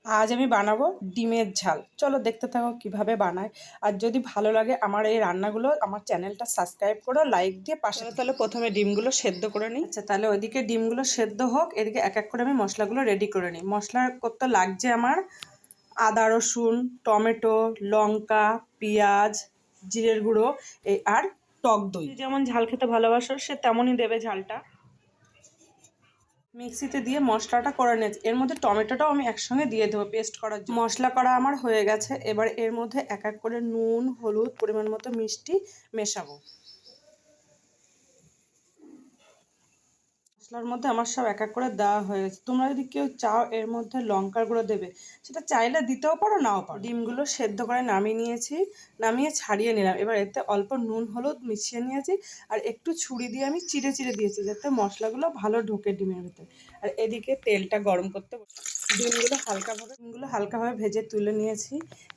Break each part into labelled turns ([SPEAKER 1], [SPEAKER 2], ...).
[SPEAKER 1] আজ আমি বানাবো ডিমের ঝাল। চলো দেখতে থাকো কিভাবে বানায়। আর যদি ভালো লাগে আমার এই রান্নাগুলো, আমার চ্যানেলটা সাবস্ক্রাইব করো, লাইক দিয়ে পাশে। তাহলে প্রথমে ডিমগুলো সেদ্ধ করে নিই। আচ্ছা, তাহলে ওইদিকে ডিমগুলো সেদ্ধ হোক, এদিকে এক এক করে আমি মশলাগুলো রেডি করে নিই। মশলা করতে লাগছে আমার আদা, রসুন, টমেটো, লঙ্কা, পেঁয়াজ, জিরের গুঁড়ো আর টক দই। যেমন ঝাল খেতে ভালোবাসো সে তেমনই দেবে ঝালটা। মিক্সিতে দিয়ে মশলাটা করে নিয়েছি। এর মধ্যে টমেটোটাও আমি একসঙ্গে দিয়ে দেবো পেস্ট করার জন্য। মশলা করা আমার হয়ে গেছে। এবার এর মধ্যে এক এক করে নুন, হলুদ, পরিমাণ মতো মিষ্টি মেশাবো। মশলার মধ্যে আমার সব এক এক করে দেওয়া হয়ে গেছে। তোমরা যদি কেউ চাও এর মধ্যে লঙ্কার গুঁড়ো দেবে, সেটা চাইলে দিতেও পারো, নাও পারো। ডিমগুলো সেদ্ধ করে নামিয়ে নিয়েছি, নামিয়ে ছাড়িয়ে নিলাম। এবার এতে অল্প নুন হলুদ মিশিয়ে নিয়েছি আর একটু ছুরি দিয়ে আমি চিড়ে চিড়ে দিয়েছি যাতে মশলাগুলো ভালো ঢোকে ডিমের ভেতরে। আর এদিকে তেলটা গরম করতে ডিমগুলো হালকাভাবে ভেজে তুলে নিয়েছি।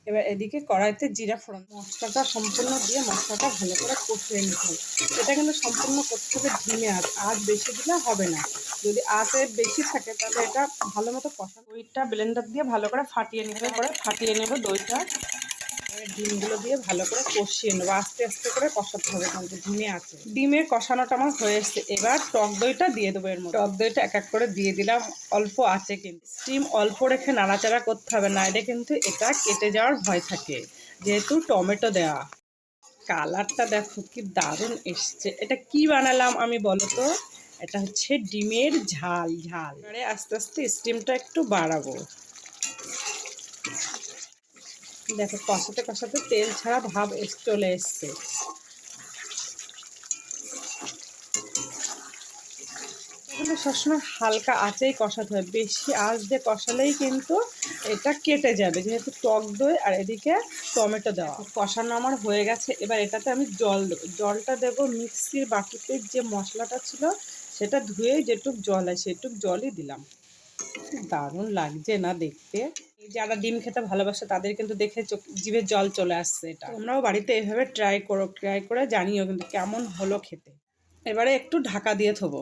[SPEAKER 1] এবার এদিকে কড়াইতে জিরা ফোড়ন, মশলাটা সম্পূর্ণ দিয়ে মশলাটা ভালো করে কষিয়ে নিতে হবে। এটা কিন্তু সম্পূর্ণ করতে হবে ধিমে আঁচ বেশি দিলে হবে না। যদি আঁচে বেশি থাকে তাহলে এটা ভালো মতো কষা। দইটা ব্লেন্ডার দিয়ে ভালো করে ফাটিয়ে নেব দইটা। ডিমগুলো দিয়ে ভালো করে কষিয়ে নেবো, আস্তে আস্তে করে কষাতে হবে কিন্তু ধিমে আছে। ডিমের কষানোটা আমার হয়ে এসছে। এবার টক দইটা দিয়ে দেবো এর মধ্যে। টক দইটা এক এক করে দিয়ে দিলাম অল্প আছে, কিন্তু স্টিম অল্প রেখে নাড়াচাড়া করতে হবে, না এটা কিন্তু এটা কেটে যাওয়ার ভয় থাকে যেহেতু টমেটো দেওয়া। কালারটা দেখো কি দারুণ এসছে। এটা কি বানালাম আমি বলো তো? এটা হচ্ছে ডিমের ঝাল। এবারে আস্তে আস্তে স্টিমটা একটু বাড়াবো। দেখো কষাতে কষাতে তেল ছাড়া ভাব চলে এসছে। এগুলো সবসময় হালকা আঁচেই কষাতে হয়, বেশি আঁচ দিয়ে কষালেই কিন্তু এটা কেটে যাবে, যেহেতু টক দই আর এদিকে টমেটো দেওয়া। কষানো আমার হয়ে গেছে। এবার এটাতে আমি জল দেবো। জলটা দেবো মিক্সির বাটিতে যে মশলাটা ছিল সেটা ধুয়ে যেটুক জল হয় সেটুক জলই দিলাম। দারুণ লাগছে না দেখতে? যারা ডিম খেতে ভালোবাসে তাদের কিন্তু দেখে জিভে জল চলে আসছে। এটা তোমরাও বাড়িতে এভাবে ট্রাই করে জানিও কিন্তু কেমন হলো খেতে। এবারে একটু ঢাকা দিয়ে থবো,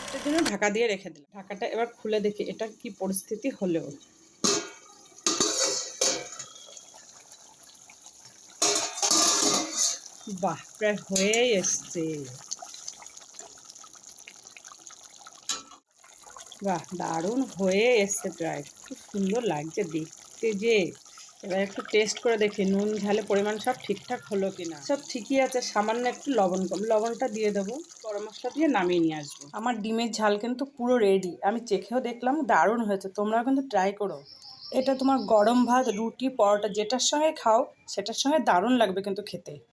[SPEAKER 1] এটার জন্য ঢাকা দিয়ে রেখে দিলাম। ঢাকাটা এবার খুলে দেখি এটা কি পরিস্থিতি হলেও। বাহ, প্রায় হয়েই এসছে। বাহ, দারুণ হয়ে এসছে প্রায়। খুব সুন্দর লাগছে দেখতে যে। এবার একটু টেস্ট করে দেখি নুন ঝালের পরিমাণ সব ঠিকঠাক হলো কিনা। সব ঠিকই আছে, সামান্য একটু লবণ কম। লবণটা দিয়ে দেবো। গরম মশলা দিয়ে নামিয়ে নিয়ে আসবো। আমার ডিমের ঝাল কিন্তু পুরো রেডি। আমি চেখেও দেখলাম, দারুণ হয়েছে। তোমরাও কিন্তু ট্রাই করো। এটা তোমার গরম ভাত, রুটি, পরোটা যেটার সঙ্গে খাও সেটার সঙ্গে দারুণ লাগবে কিন্তু খেতে।